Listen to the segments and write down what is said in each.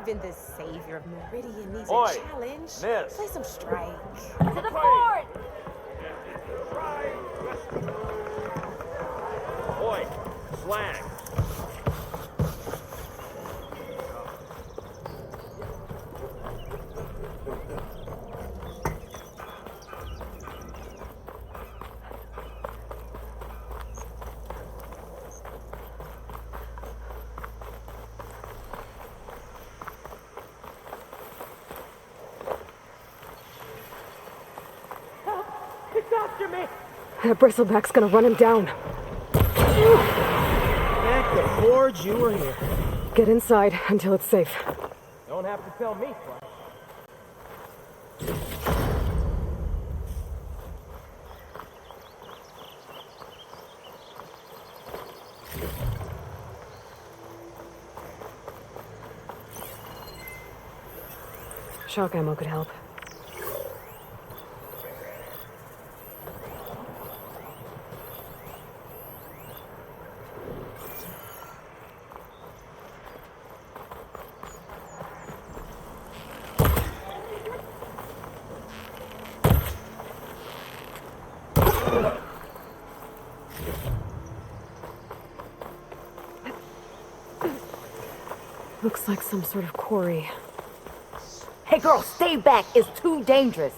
Even the savior of Meridian needs Oi, a challenge. miss. Play some strike. To the fort! Oi, slang. It's after me! That bristleback's gonna run him down. Thank the Forge you were here. Get inside until it's safe. Don't have to tell me twice. Shock ammo could help. Looks like some sort of quarry. Hey girl, stay back. It's too dangerous.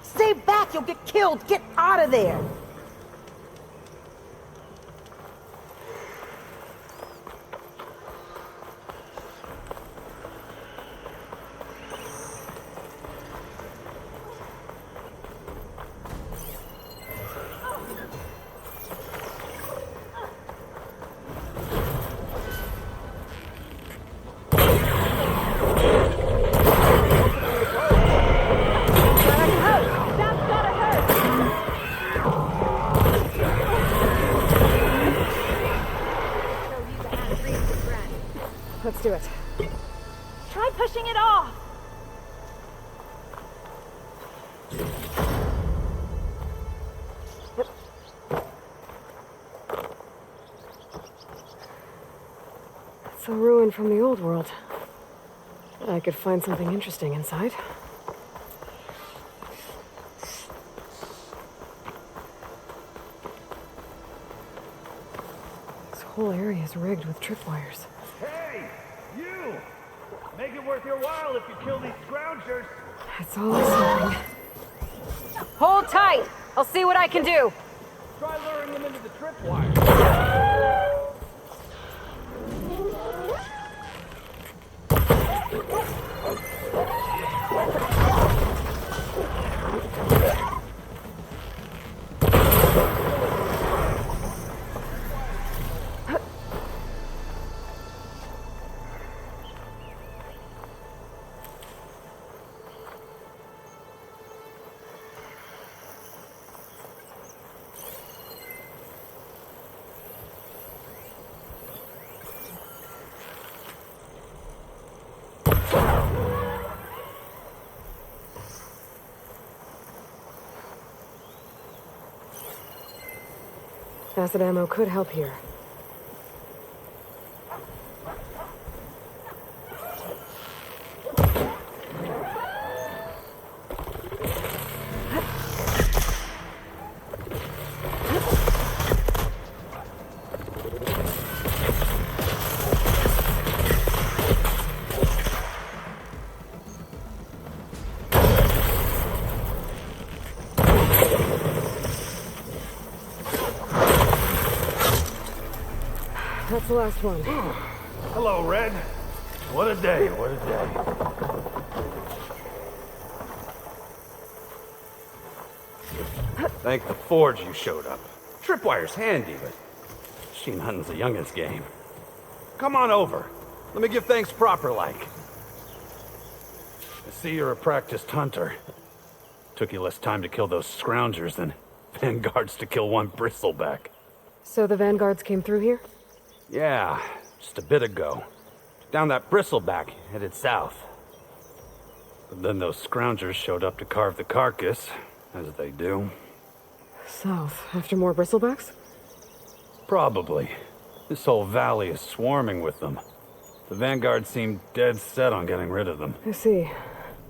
Stay back. You'll get killed. Get out of there. Let's do it. Try pushing it off. It's a ruin from the old world. I could find something interesting inside. This whole area is rigged with tripwires. Hey, you! Make it worth your while if you kill these scroungers. It's always something. Hold tight! I'll see what I can do. Try luring them into the tripwire. Acid ammo could help here. That's the last one. Hello, Red. What a day, what a day. Thank the Forge you showed up. Tripwire's handy, but machine hunting's a youngin's game. Come on over. Let me give thanks proper like. I see you're a practiced hunter. Took you less time to kill those scroungers than vanguards to kill one bristleback. So the vanguards came through here? Yeah, just a bit ago. Down that bristleback, headed south. But then those scroungers showed up to carve the carcass, as they do. South, after more bristlebacks? Probably. This whole valley is swarming with them. The Vanguard seemed dead set on getting rid of them. I see.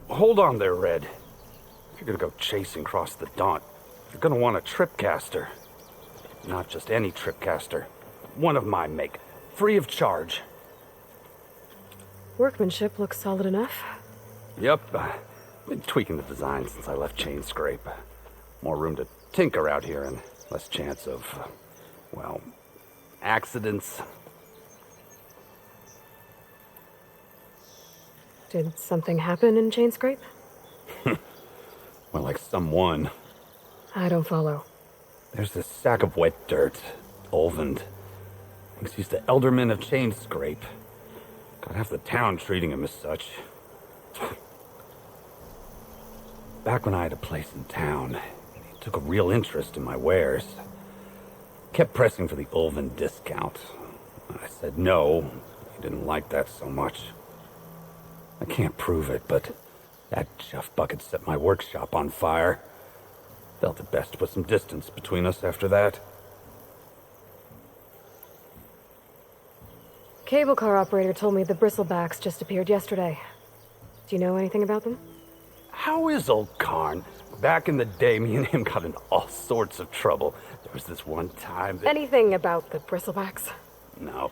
Hold on there, Red. If you're gonna go chasing across the Daunt, you're gonna want a tripcaster. Not just any tripcaster. One of my make. Free of charge. Workmanship looks solid enough. Yep. Been tweaking the design since I left Chain Scrape. More room to tinker out here and less chance of, well, accidents. Did something happen in Chain Scrape? Well, like someone. I don't follow. There's this sack of wet dirt. Olvend. Thinks he's the Elderman of Chain Scrape. Got half the town treating him as such. Back when I had a place in town, he took a real interest in my wares. Kept pressing for the Olvend discount. I said no. He didn't like that so much. I can't prove it, but that chuff bucket set my workshop on fire. Felt it best to put some distance between us after that. Cable car operator told me the bristlebacks just appeared yesterday. Do you know anything about them? How is old Karn? Back in the day, me and him got into all sorts of trouble. There was this one time that... Anything about the bristlebacks? No.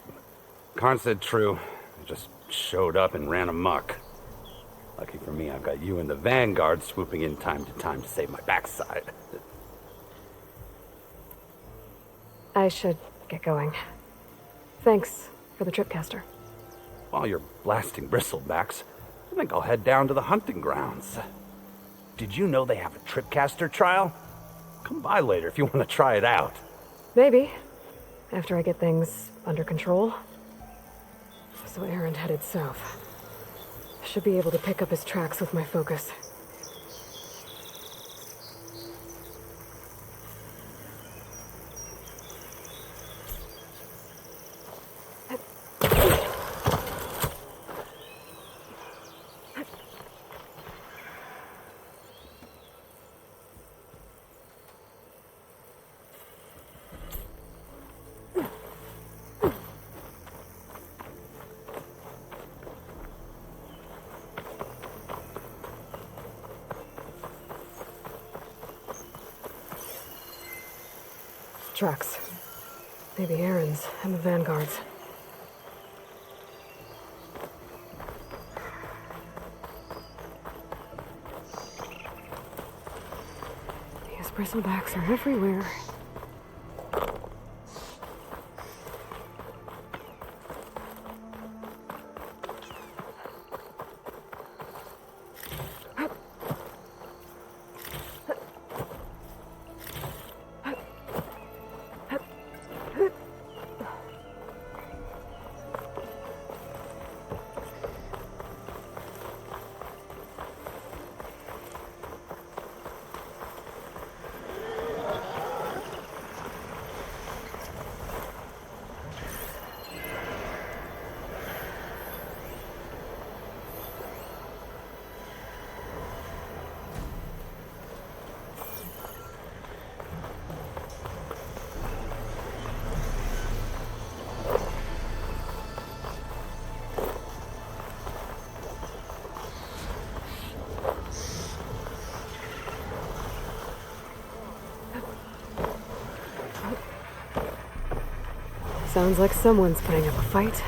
Karn said true. They just showed up and ran amok. Lucky for me, I've got you and the Vanguard swooping in time to save my backside. I should get going. Thanks for the tripcaster. While you're blasting bristlebacks, I think I'll head down to the hunting grounds. Did you know they have a tripcaster trial? Come by later if you want to try it out. Maybe. After I get things under control. So Aaron headed south. Should be able to pick up his tracks with my focus. Tracks. Maybe Aaron's and the Vanguard's. These bristlebacks are everywhere. Sounds like someone's putting up a fight.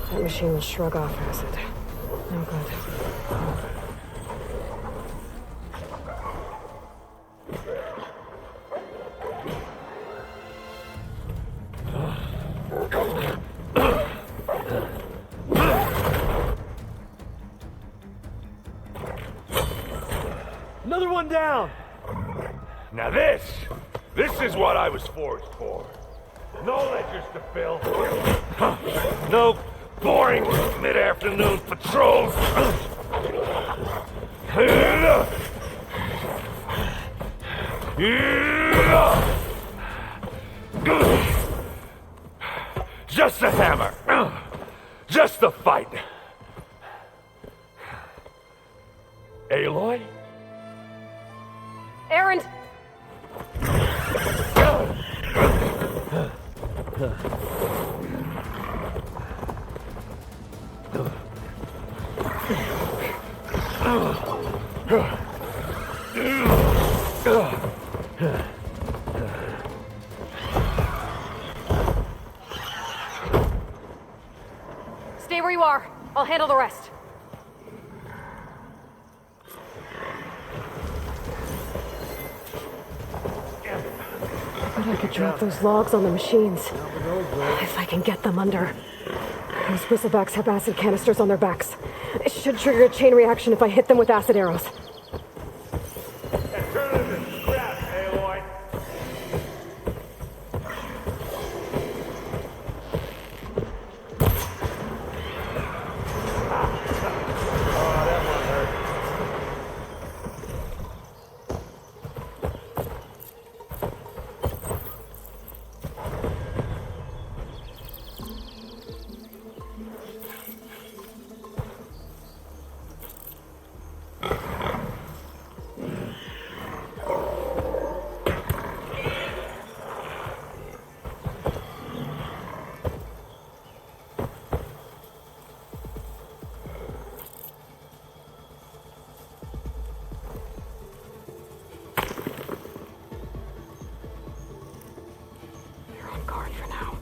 That machine will shrug off acid. No good. Another one down! Now this is what I was forged for. No ledgers to fill. No boring mid-afternoon patrols. Just a hammer. Just the fight. Aloy? Aaron! Stay where you are. I'll handle the rest. But I could drop those logs on the machines. If I can get them under. Those bristlebacks have acid canisters on their backs. It should trigger a chain reaction if I hit them with acid arrows. Turn it into scrap, Aloy. Oh, that one hurt. You're on guard for now.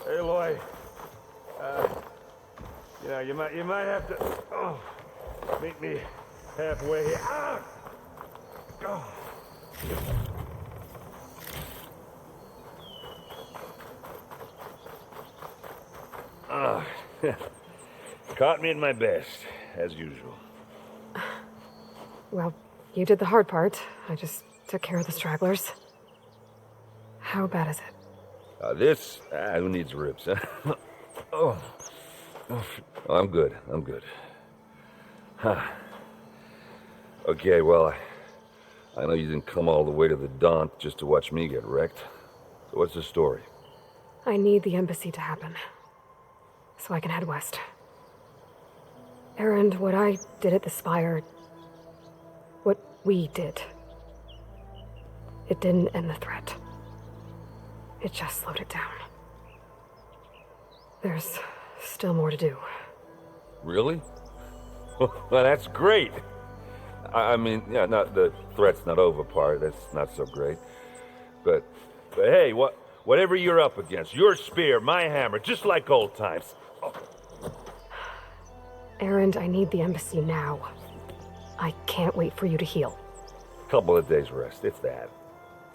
Aloy, you might have to meet me halfway here. Ah! Oh. Caught me at my best, as usual. Well, you did the hard part. I just took care of the stragglers. How bad is it? Who needs ribs, huh? Oh, I'm good. Huh. Okay, well, I know you didn't come all the way to the Daunt just to watch me get wrecked. So what's the story? I need the embassy to happen, so I can head west. Aaron, what I did at the Spire, what we did, it didn't end the threat. It just slowed it down. There's still more to do. Really? Well, that's great. I mean, yeah, not the threat's not over part. That's not so great. But hey, whatever you're up against, your spear, my hammer, just like old times. Oh. Aaron, I need the embassy now. I can't wait for you to heal. Couple of days rest, if that.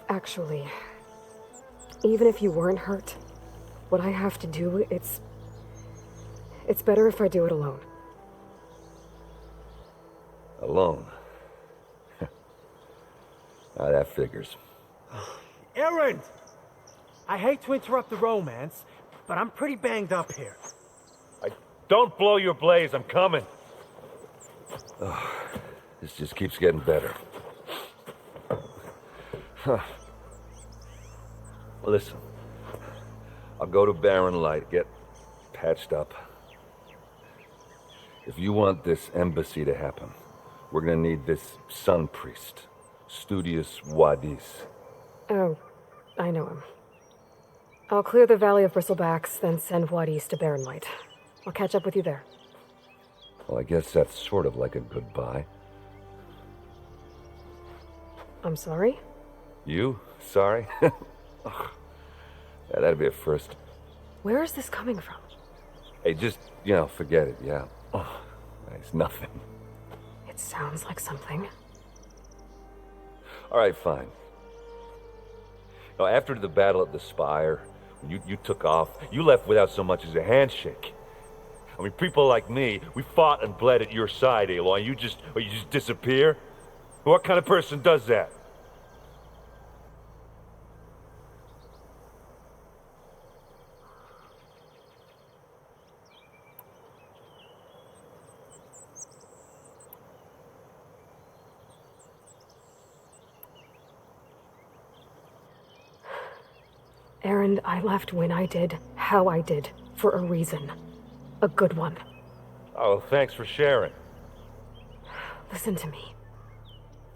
Actually, even if you weren't hurt, what I have to do, it's better if I do it alone. Alone? That figures. Aaron! I hate to interrupt the romance, but I'm pretty banged up here. Don't blow your blaze, I'm coming. This just keeps getting better. Listen, I'll go to Barren Light, get patched up. If you want this embassy to happen, we're gonna need this sun priest, Studius Wadis. Oh, I know him. I'll clear the Valley of Bristlebacks, then send Wadis to Barren Light. I'll catch up with you there. Well, I guess that's sort of like a goodbye. I'm sorry? You? Sorry? Ugh. Yeah, that'd be a first. Where is this coming from? Hey, just, forget it, yeah. Oh, it's nothing. It sounds like something. All right, fine. Now, after the battle at the Spire, when you took off, you left without so much as a handshake. I mean, people like me, we fought and bled at your side, Aloy, you just disappear? What kind of person does that? Aaron, I left when I did, how I did, for a reason. A good one. Oh, thanks for sharing. Listen to me.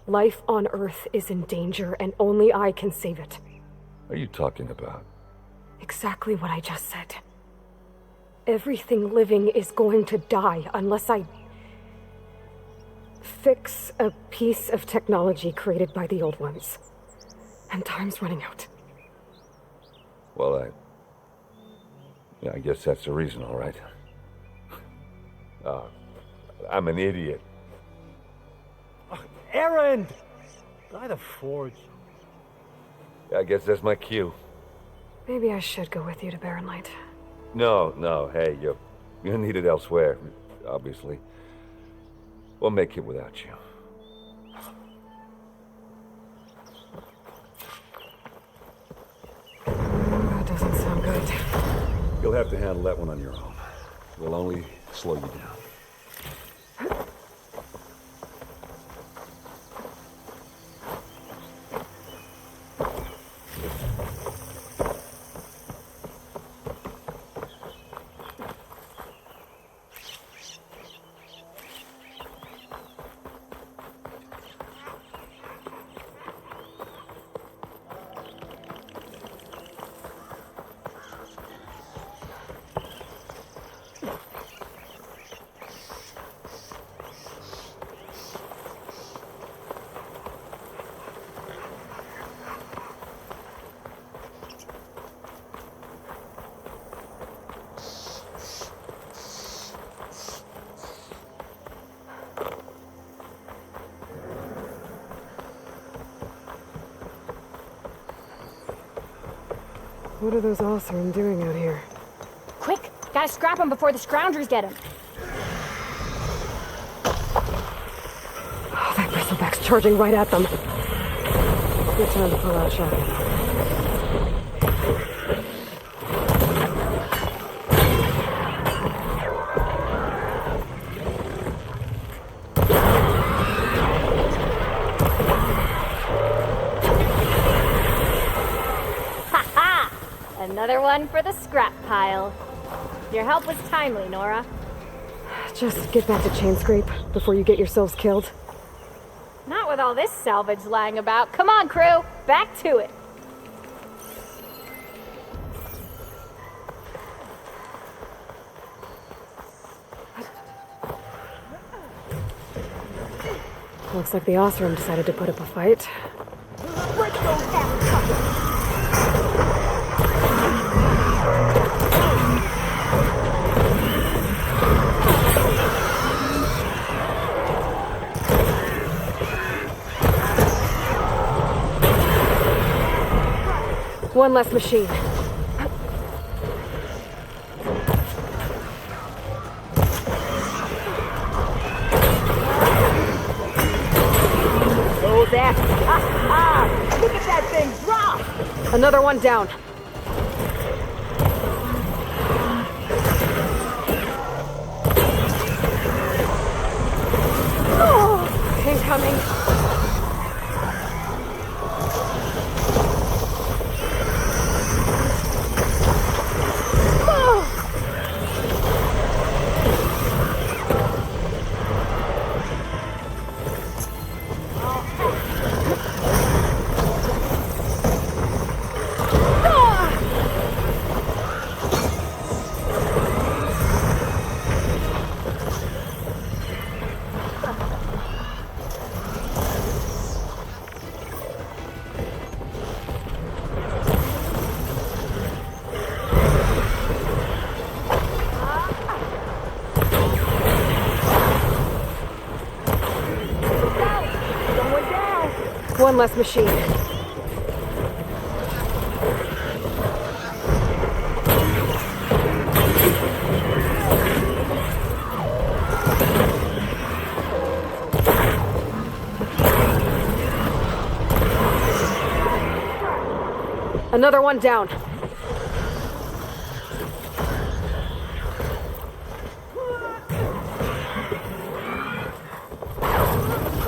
Life on Earth is in danger, and only I can save it. What are you talking about? Exactly what I just said. Everything living is going to die unless I fix a piece of technology created by the old ones. And time's running out. Well, I guess that's the reason, all right. I'm an idiot. Aaron! By the forge. I guess that's my cue. Maybe I should go with you to Barren Light. No, hey, you're needed elsewhere, obviously. We'll make it without you. That doesn't sound good. You'll have to handle that one on your own. We'll only slow you down. What are those Osirn doing out here? Quick! Gotta scrap him before the Scroungers get him. Oh, that bristleback's charging right at them. Good time to pull out shotgun. Another one for the scrap pile. Your help was timely, Nora. Just get back to Chainscrape before you get yourselves killed. Not with all this salvage lying about. Come on, crew! Back to it! Looks like the Osirn decided to put up a fight. Break those ass. One less machine. Those asses. Look at that thing drop! Another one down. Oh, incoming. One less machine. Another one down.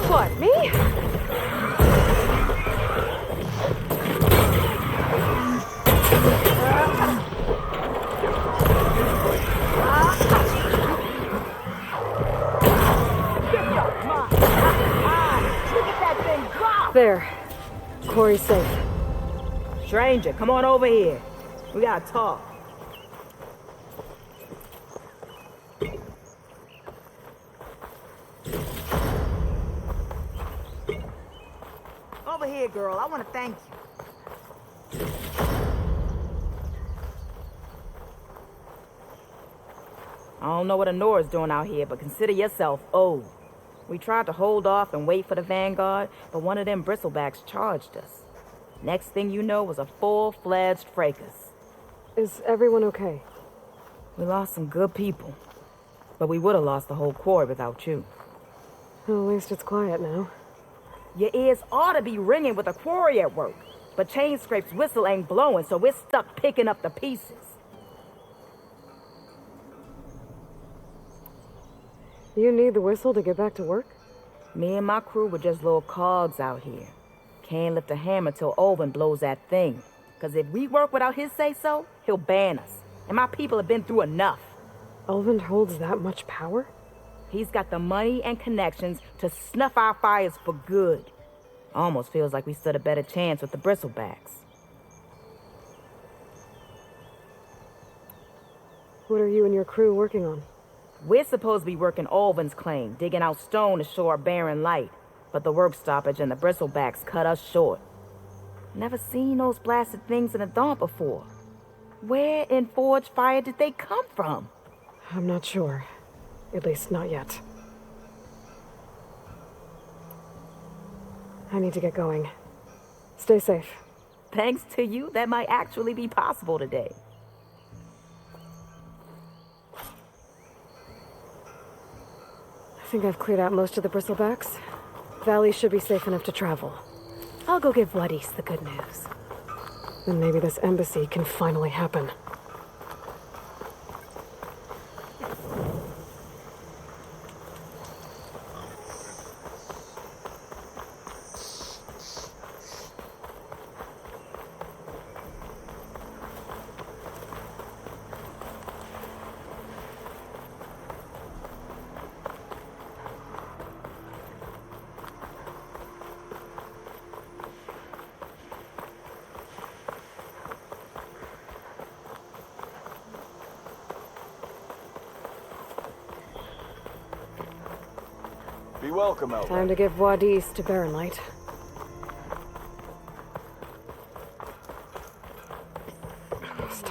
What, me? There. Corey's safe. Stranger, come on over here. We gotta talk. Over here, girl. I want to thank you. I don't know what Honora's doing out here, but consider yourself owed. We tried to hold off and wait for the Vanguard, but one of them bristlebacks charged us. Next thing you know was a full-fledged fracas. Is everyone okay? We lost some good people, but we would have lost the whole quarry without you. Well, at least it's quiet now. Your ears ought to be ringing with a quarry at work, but Chain Scrape's whistle ain't blowing, so we're stuck picking up the pieces. You need the whistle to get back to work? Me and my crew were just little cogs out here. Can't lift a hammer till Olvin blows that thing. Because if we work without his say-so, he'll ban us. And my people have been through enough. Olvin holds that much power? He's got the money and connections to snuff our fires for good. Almost feels like we stood a better chance with the bristlebacks. What are you and your crew working on? We're supposed to be working Olvin's claim, digging out stone to show our barren light. But the work stoppage and the bristlebacks cut us short. Never seen those blasted things in the dawn before. Where in Forge Fire did they come from? I'm not sure. At least not yet. I need to get going. Stay safe. Thanks to you, that might actually be possible today. I think I've cleared out most of the bristlebacks. Valley should be safe enough to travel. I'll go give Wadis the good news. Then maybe this embassy can finally happen. Be welcome, Elva. Time to give Wadis to Barren Light.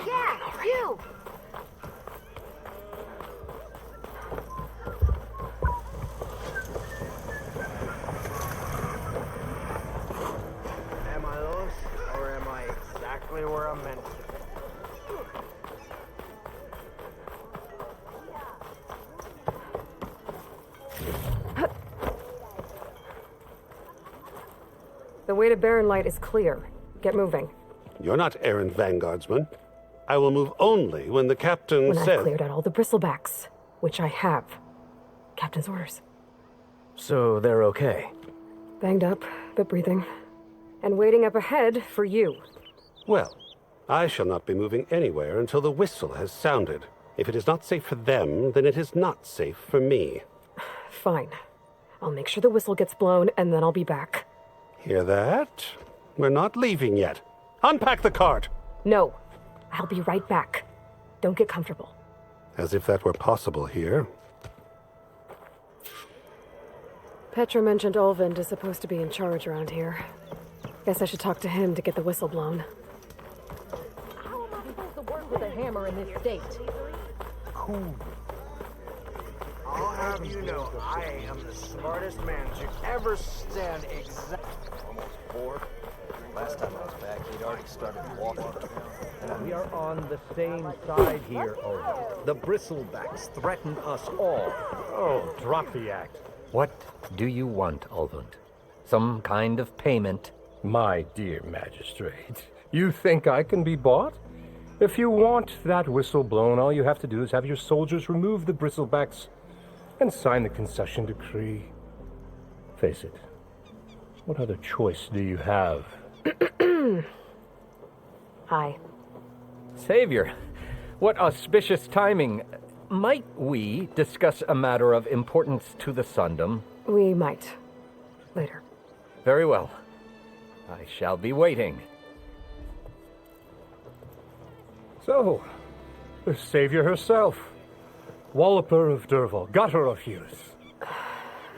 Yeah, you! Am I lost, or am I exactly where I'm meant to be? The way to Barren Light is clear. Get moving. You're not errand vanguardsman. I will move only when the captain When says... I've cleared out all the bristlebacks, which I have. Captain's orders. So they're okay? Banged up, but breathing. And waiting up ahead for you. Well, I shall not be moving anywhere until the whistle has sounded. If it is not safe for them, then it is not safe for me. Fine. I'll make sure the whistle gets blown, and then I'll be back. Hear that? We're not leaving yet. Unpack the cart! No. I'll be right back. Don't get comfortable. As if that were possible here. Petra mentioned Olvind is supposed to be in charge around here. Guess I should talk to him to get the whistle blown. How am I supposed to work with a hammer in this state? Cool. I'll have you know, I am the smartest man to ever stand exactly. before. Last time I was back, he'd already started walking. We are on the same side here, Owen. The bristlebacks threaten us all. Oh, drop the act. What do you want, Ulvund? Some kind of payment? My dear magistrate, you think I can be bought? If you want that whistle blown, all you have to do is have your soldiers remove the bristlebacks and sign the concession decree. Face it, what other choice do you have? Hi. Savior, what auspicious timing. Might we discuss a matter of importance to the Sundom? We might. Later. Very well. I shall be waiting. So, the savior herself, Walloper of Derval, gutter of youth.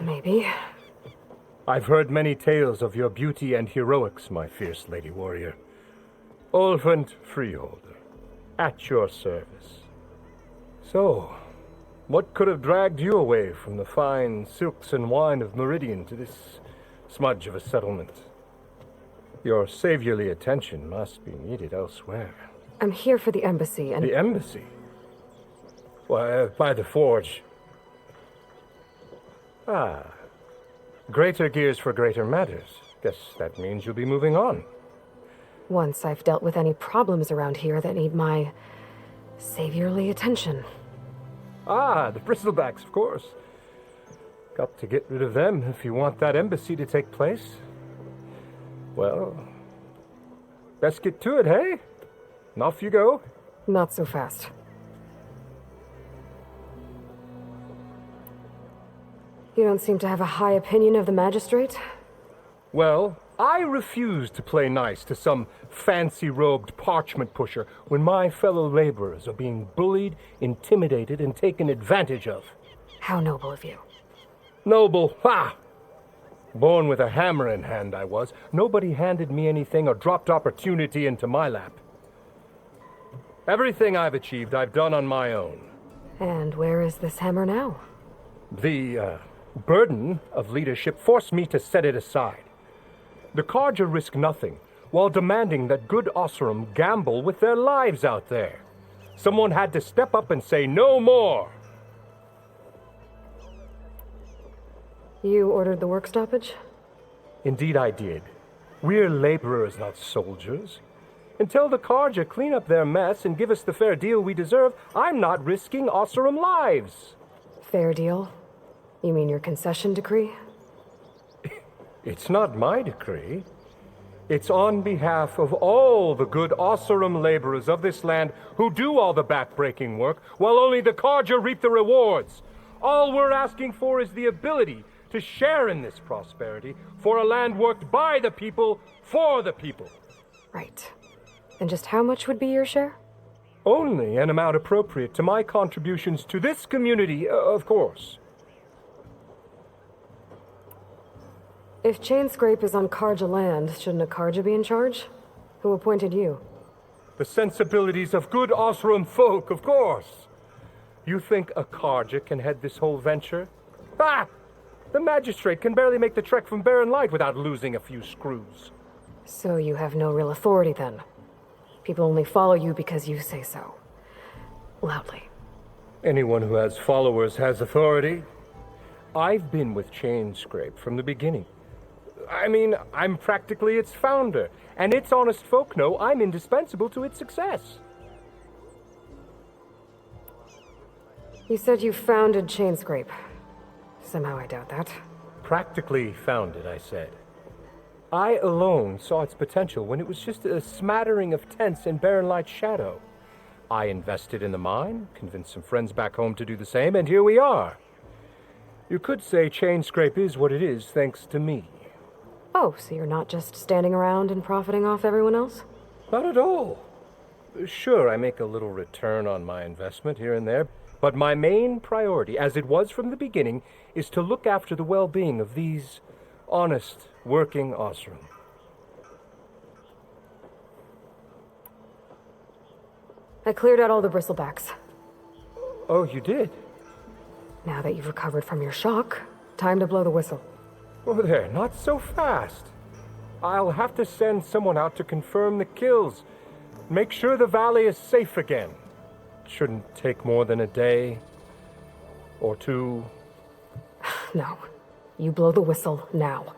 Maybe. I've heard many tales of your beauty and heroics, my fierce lady warrior. Ulvund Freeholder, at your service. So, what could have dragged you away from the fine silks and wine of Meridian to this smudge of a settlement? Your saviorly attention must be needed elsewhere. I'm here for the embassy and... The embassy? Why, by the forge. Ah. Greater gears for greater matters. Guess that means you'll be moving on. Once I've dealt with any problems around here that need my saviorly attention. Ah, the bristlebacks, of course. Got to get rid of them if you want that embassy to take place. Well, best get to it, hey? And off you go. Not so fast. You don't seem to have a high opinion of the magistrate? Well, I refuse to play nice to some fancy-robed parchment pusher when my fellow laborers are being bullied, intimidated, and taken advantage of. How noble of you. Noble? Ha! Born with a hammer in hand, I was. Nobody handed me anything or dropped opportunity into my lap. Everything I've achieved, I've done on my own. And where is this hammer now? The, burden of leadership forced me to set it aside. The Carja risk nothing, while demanding that good Osseram gamble with their lives out there. Someone had to step up and say no more. You ordered the work stoppage? Indeed I did. We're laborers, not soldiers. Until the Carja clean up their mess and give us the fair deal we deserve, I'm not risking Osseram lives. Fair deal? You mean your concession decree? It's not my decree. It's on behalf of all the good Osseram laborers of this land who do all the backbreaking work, while only the Carja reap the rewards. All we're asking for is the ability to share in this prosperity for a land worked by the people, for the people. Right. And just how much would be your share? Only an amount appropriate to my contributions to this community, of course. If Chainscrape is on Carja land, shouldn't a Carja be in charge? Who appointed you? The sensibilities of good Osseram folk, of course. You think a Carja can head this whole venture? Ha! The magistrate can barely make the trek from Barren Light without losing a few screws. So you have no real authority then? People only follow you because you say so. Loudly. Anyone who has followers has authority. I've been with Chainscrape from the beginning. I mean, I'm practically its founder, and its honest folk know I'm indispensable to its success. You said you founded Chainscrape. Somehow I doubt that. Practically founded, I said. I alone saw its potential when it was just a smattering of tents in Barren Light's shadow. I invested in the mine, convinced some friends back home to do the same, and here we are. You could say Chainscrape is what it is thanks to me. Oh, so you're not just standing around and profiting off everyone else? Not at all. Sure, I make a little return on my investment here and there, but my main priority, as it was from the beginning, is to look after the well-being of these honest, working Osseram. I cleared out all the bristlebacks. Oh, you did? Now that you've recovered from your shock, time to blow the whistle. Oh, there, not so fast. I'll have to send someone out to confirm the kills. Make sure the valley is safe again. Shouldn't take more than a day or two. No. You blow the whistle now.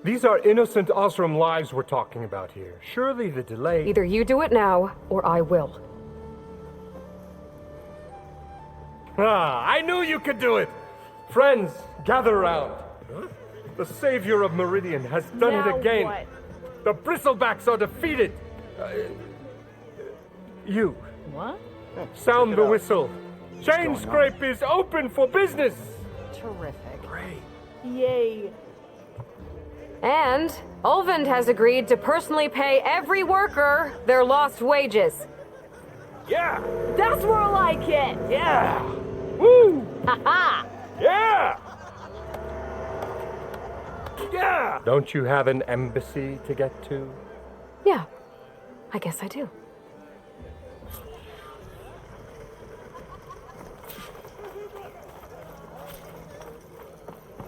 These are innocent Osram lives we're talking about here. Surely the delay... Either you do it now, or I will. I knew you could do it! Friends, gather around. The savior of Meridian has done Now it again. what? The Bristlebacks are defeated. You. What? Sound the whistle. Chain Scrape is open for business. Terrific. Great. Yay. And Ulvund has agreed to personally pay every worker their lost wages. Yeah! That's more like it. Yeah! Woo! Ha-ha. Yeah! Yeah! Don't you have an embassy to get to? Yeah, I guess I do.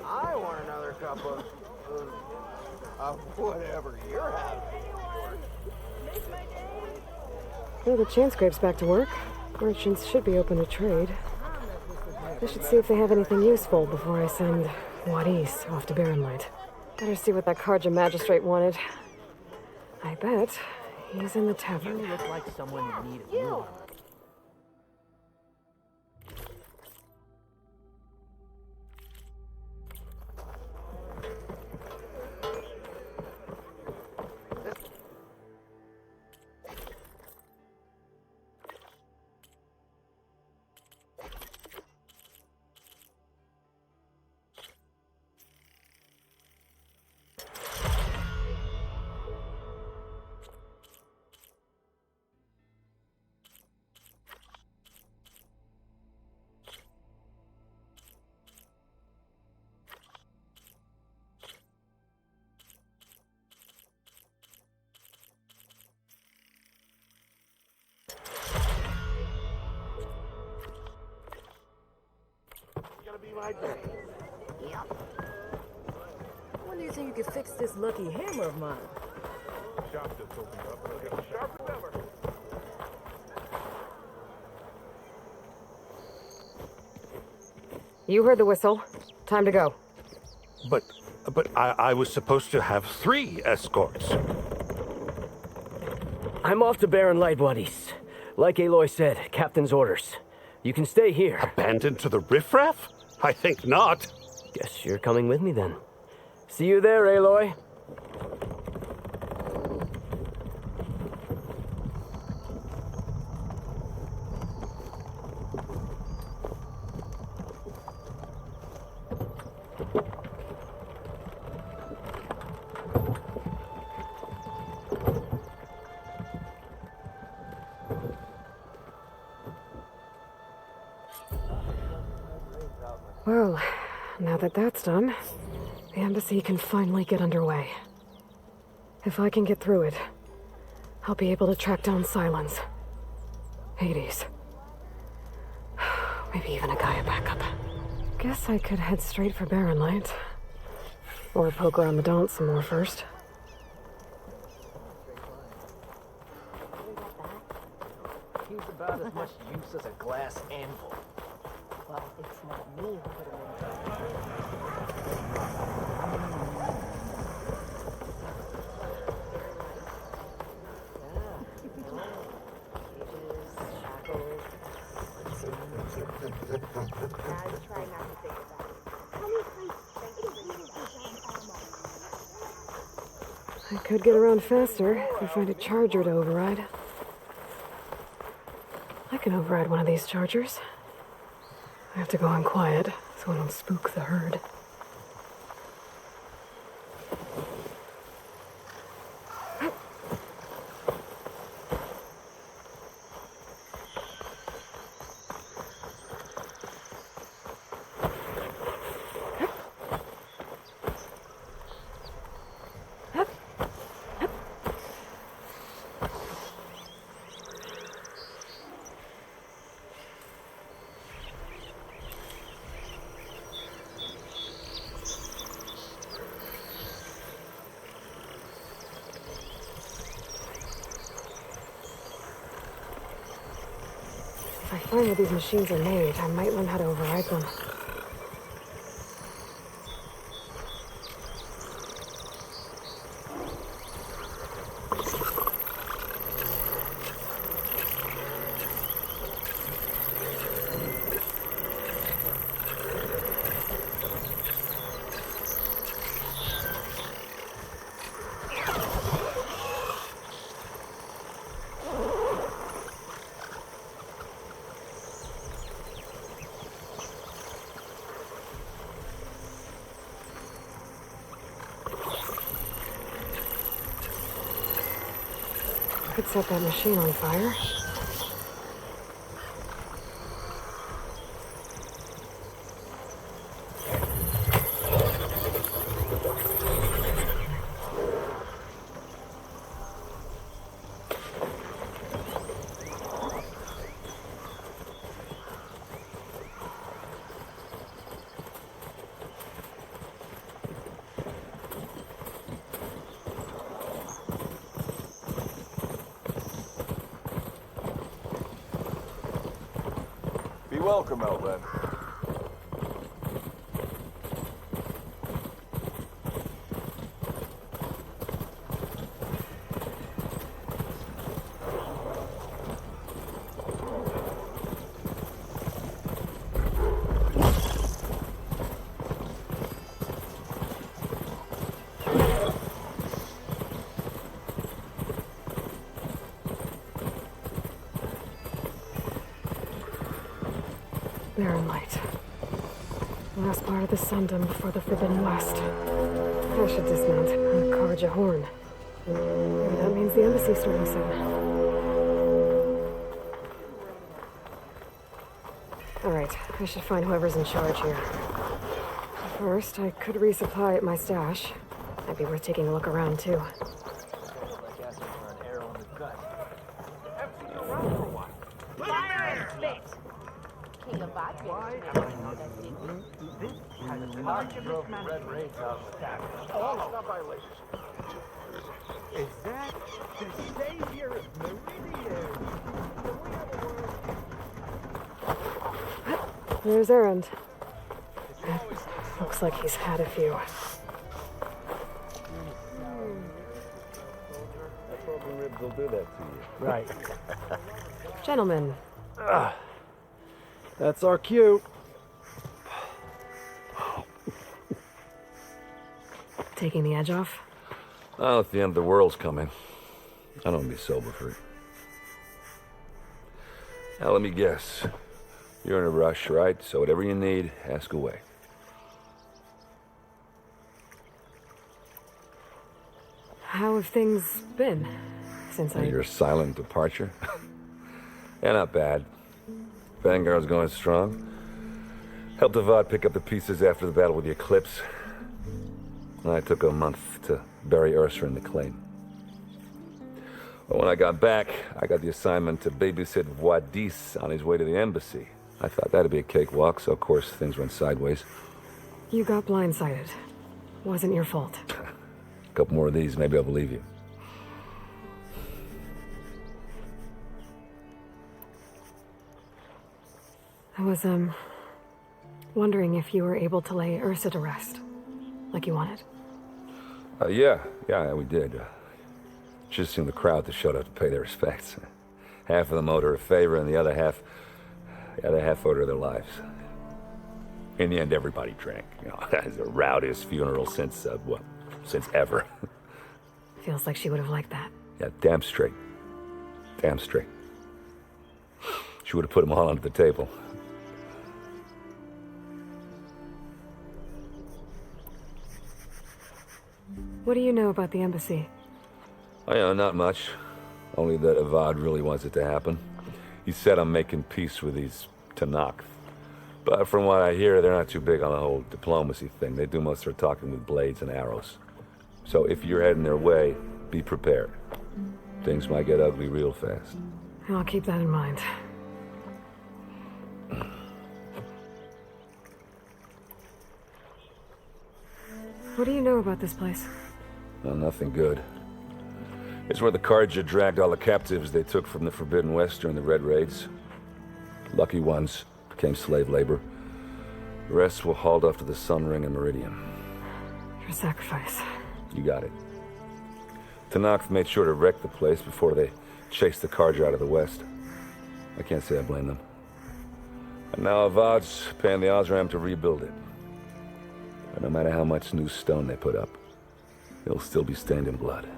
I want another cup of whatever you're having. Well, the chain scrape's back to work. Merchants should be open to trade. I should see if they have anything useful before I send Wadis off to Barrenlight. Better see what that Karja magistrate wanted. I bet he's in the tavern. You look like someone in need of you. When do you think you could fix this lucky hammer of mine? Shop just opened up, and I'll get sharp as ever. You heard the whistle. Time to go. But I was supposed to have 3 escorts. I'm off to Barren Light, buddies. Like Aloy said, Captain's orders. You can stay here. Abandoned to the riffraff? I think not. Guess you're coming with me then. See you there, Aloy. Well, now that that's done, the embassy can finally get underway. If I can get through it, I'll be able to track down Silence, Hades, maybe even a Gaia backup. Guess I could head straight for Barrenlight, or poke around the Daunt some more first. He's about as much use as a glass anvil. Well, it's not me who put him I could get around faster if I find a charger to override. I can override one of these chargers. I have to go in quiet so I don't spook the herd. If I find where these machines are made, I might learn how to override them. Could set that machine on fire. Be welcome, Elvin. Barren light. Last part of the Sundom before the Forbidden West. I should dismount and carge a horn. Maybe that means the embassy's starting soon. Alright, I should find whoever's in charge here. First, I could resupply at my stash. Might be worth taking a look around, too. King of vodka. Is that the savior of Meridian? There's Errand. Looks like he's had a few. That broken ribs will do that to you. Right. Gentlemen. That's our cue. Taking the edge off? Oh, if the end of the world's coming, I don't be sober for it. Now, let me guess. You're in a rush, right? So whatever you need, ask away. How have things been since Your silent departure? Yeah, not bad. Vanguard's going strong. Helped Avad pick up the pieces after the battle with the Eclipse. I took a month to bury Ursa in the claim. But when I got back, I got the assignment to babysit Wadis on his way to the embassy. I thought that'd be a cakewalk, so of course things went sideways. You got blindsided. Wasn't your fault. A couple more of these, maybe I'll believe you. I was, wondering if you were able to lay Ursa to rest, like you wanted. Yeah, we did. Just seen the crowd that showed up to pay their respects. Half of them owed her a favor, and the other half owed her their lives. In the end, everybody drank. You know, it was the rowdiest funeral since ever. Feels like she would have liked that. Yeah, damn straight. Damn straight. She would have put them all under the table. What do you know about the embassy? Oh, yeah, not much. Only that Avad really wants it to happen. He said I'm making peace with these Tanakh. But from what I hear, they're not too big on the whole diplomacy thing. They do most of their talking with blades and arrows. So if you're heading their way, be prepared. Things might get ugly real fast. I'll keep that in mind. What do you know about this place? Well, nothing good. It's where the Carja dragged all the captives they took from the Forbidden West during the Red Raids. Lucky ones became slave labor. The rest were hauled off to the Sun Ring and Meridian. Your sacrifice. You got it. Tanakh made sure to wreck the place before they chased the Carja out of the west. I can't say I blame them. And now Avad's paying the Osram to rebuild it. But no matter how much new stone they put up, it'll still be stained in blood.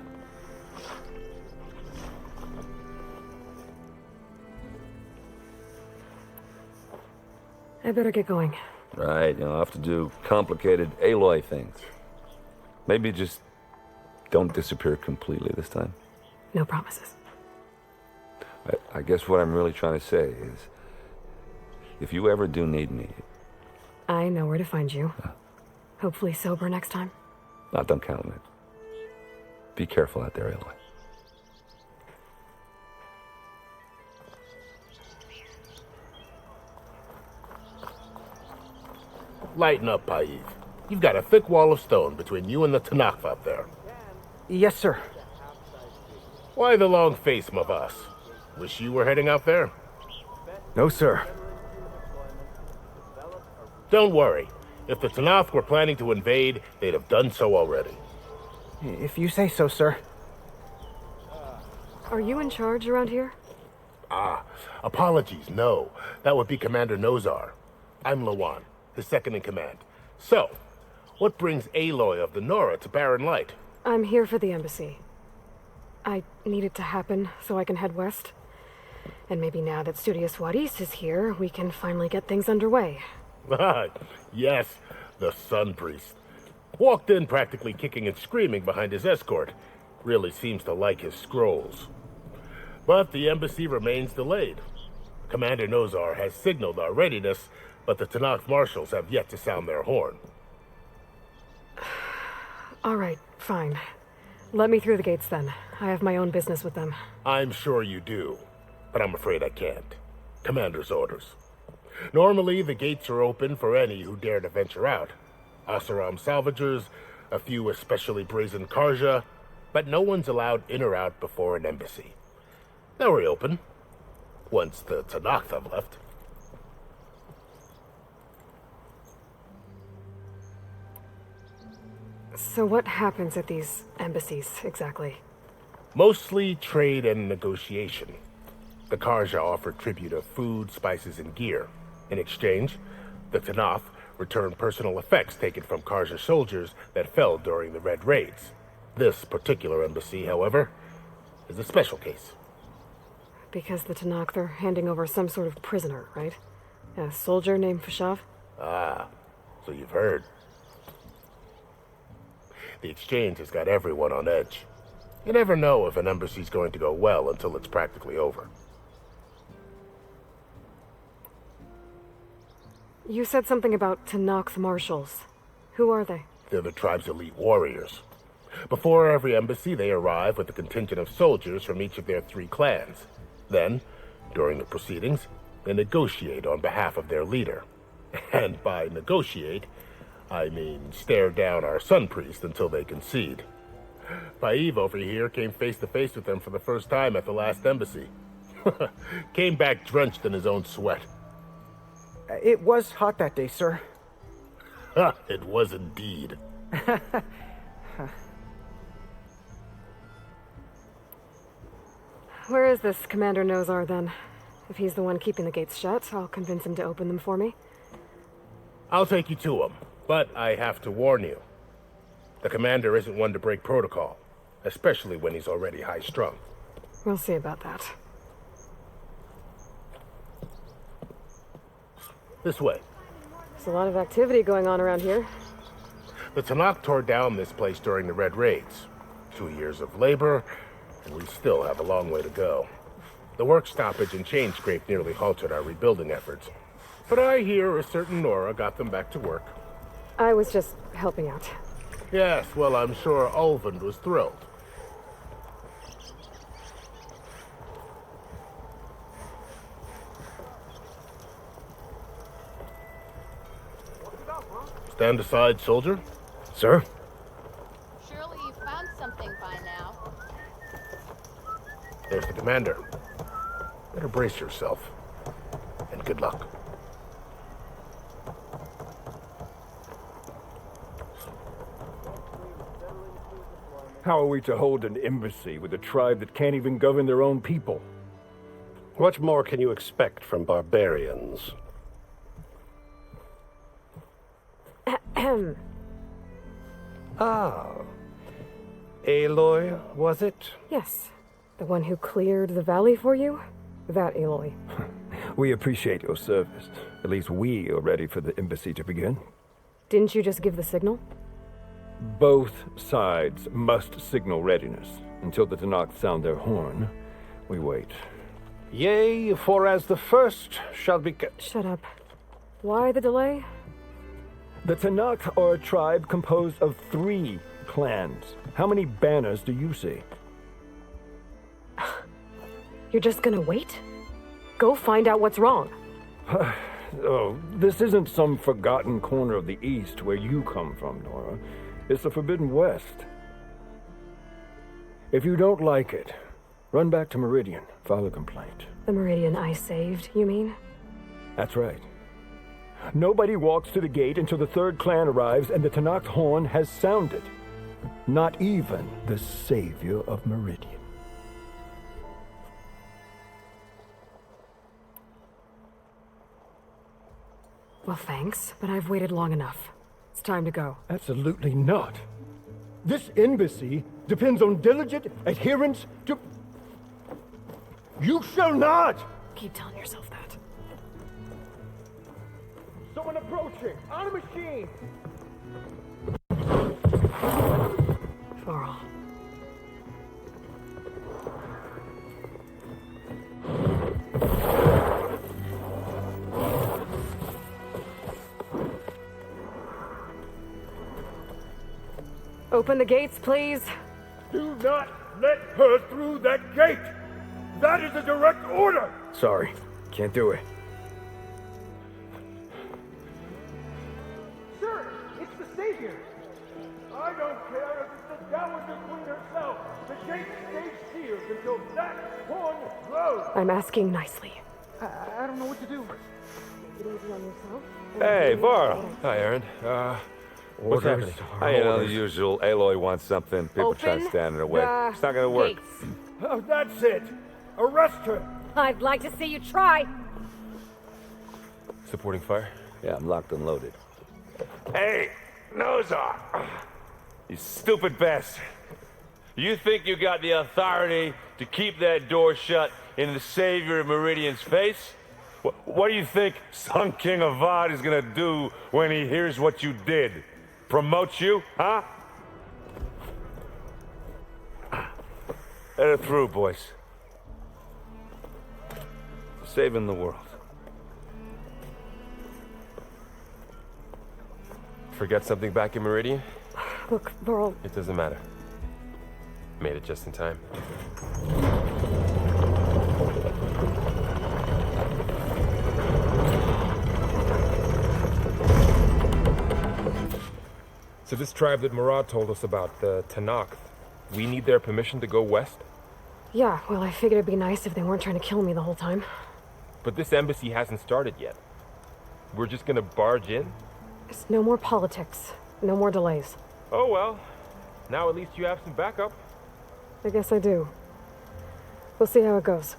I better get going. Right, I'll have to do complicated Aloy things. Maybe just don't disappear completely this time. No promises. I guess what I'm really trying to say is, if you ever do need me... I know where to find you. Hopefully sober next time. Don't count on it. Be careful out there, Aloy. Lighten up, Paiv. You've got a thick wall of stone between you and the Tanakh up there. Yes, sir. Why the long face, Mavas? Wish you were heading out there? No, sir. Don't worry. If the Tanakh were planning to invade, they'd have done so already. If you say so, sir. Are you in charge around here? Apologies, no. That would be Commander Nozar. I'm Lawan, his second in command. So, what brings Aloy of the Nora to Barren Light? I'm here for the embassy. I need it to happen so I can head west. And maybe now that Studious Wadis is here, we can finally get things underway. Yes, the Sun Priest. Walked in practically kicking and screaming behind his escort. Really seems to like his scrolls. But the embassy remains delayed. Commander Nozar has signaled our readiness, but the Tanakh marshals have yet to sound their horn. All right, fine. Let me through the gates then. I have my own business with them. I'm sure you do, but I'm afraid I can't. Commander's orders. Normally, the gates are open for any who dare to venture out. Oseram salvagers, a few especially brazen Karja, but no one's allowed in or out before an embassy. They'll reopen, once the Tanakh have left. So what happens at these embassies, exactly? Mostly trade and negotiation. The Karja offer tribute of food, spices, and gear. In exchange, the Tanakh return personal effects taken from Karja soldiers that fell during the Red Raids. This particular embassy, however, is a special case. Because the Tanakh, they're handing over some sort of prisoner, right? A soldier named Fashav? So you've heard. The exchange has got everyone on edge. You never know if an embassy's going to go well until it's practically over. You said something about Tanakh marshals. Who are they? They're the tribe's elite warriors. Before every embassy, they arrive with a contingent of soldiers from each of their 3 clans. Then, during the proceedings, they negotiate on behalf of their leader. And by negotiate, I mean stare down our Sun Priest until they concede. Paiv over here came face to face with them for the first time at the last embassy. Came back drenched in his own sweat. It was hot that day, sir. It was indeed. Where is this Commander Nozar, then? If he's the one keeping the gates shut, I'll convince him to open them for me. I'll take you to him, but I have to warn you. The commander isn't one to break protocol, especially when he's already high-strung. We'll see about that. This way. There's a lot of activity going on around here. The Tanakh tore down this place during the Red Raids. 2 years of labor, and we still have a long way to go. The work stoppage and chain scrape nearly halted our rebuilding efforts. But I hear a certain Nora got them back to work. I was just helping out. Yes, well, I'm sure Ulvund was thrilled. Stand aside, soldier. Sir? Surely you found something by now. There's the commander. Better brace yourself. And Good luck. How are we to hold an embassy with a tribe that can't even govern their own people? What more can you expect from barbarians? Ahem. Ah. Aloy, was it? Yes. The one who cleared the valley for you? That Aloy. We appreciate your service. At least we are ready for the embassy to begin. Didn't you just give the signal? Both sides must signal readiness. Until the Tanakh sound their horn, we wait. Yea, for as the first shall be... Shut up. Why the delay? The Tanakh are a tribe composed of 3 clans. How many banners do you see? You're just gonna wait? Go find out what's wrong. Oh, this isn't some forgotten corner of the East where you come from, Nora. It's the Forbidden West. If you don't like it, run back to Meridian, file a complaint. The Meridian I saved, you mean? That's right. Nobody walks to the gate until the 3rd clan arrives and the Tanakh horn has sounded. Not even the savior of Meridian. Well, thanks, but I've waited long enough. It's time to go. Absolutely not. This embassy depends on diligent adherence to... You shall not! Keep telling yourself that. Someone approaching! On a machine! Varl. Open the gates, please. Do not let her through that gate! That is a direct order! Sorry, can't do it. Sir, it's the Savior. I don't care if it's the Dowager Queen herself. The gate stays sealed until that horn blows. I'm asking nicely. I don't know what to do. Get easy on yourself. Hey, Varl. Hi, Aaron. What's happening? You know, the usual. Aloy wants something. People try to stand in her way. It's not gonna work. Oh, that's it. Arrest her. I'd like to see you try. Supporting fire? Yeah, I'm locked and loaded. Hey, Nozar! You stupid bastard. You think you got the authority to keep that door shut in the savior of Meridian's face? What do you think Sun King Avad is gonna do when he hears what you did? Promote you, huh? Let her through, boys. Saving the world. Forget something back in Meridian? Look, Varl. It doesn't matter. Made it just in time. So this tribe that Murad told us about, the Tanakh, we need their permission to go west? Yeah, well, I figured it'd be nice if they weren't trying to kill me the whole time. But this embassy hasn't started yet. We're just gonna barge in? There's no more politics. No more delays. Oh well. Now at least you have some backup. I guess I do. We'll see how it goes.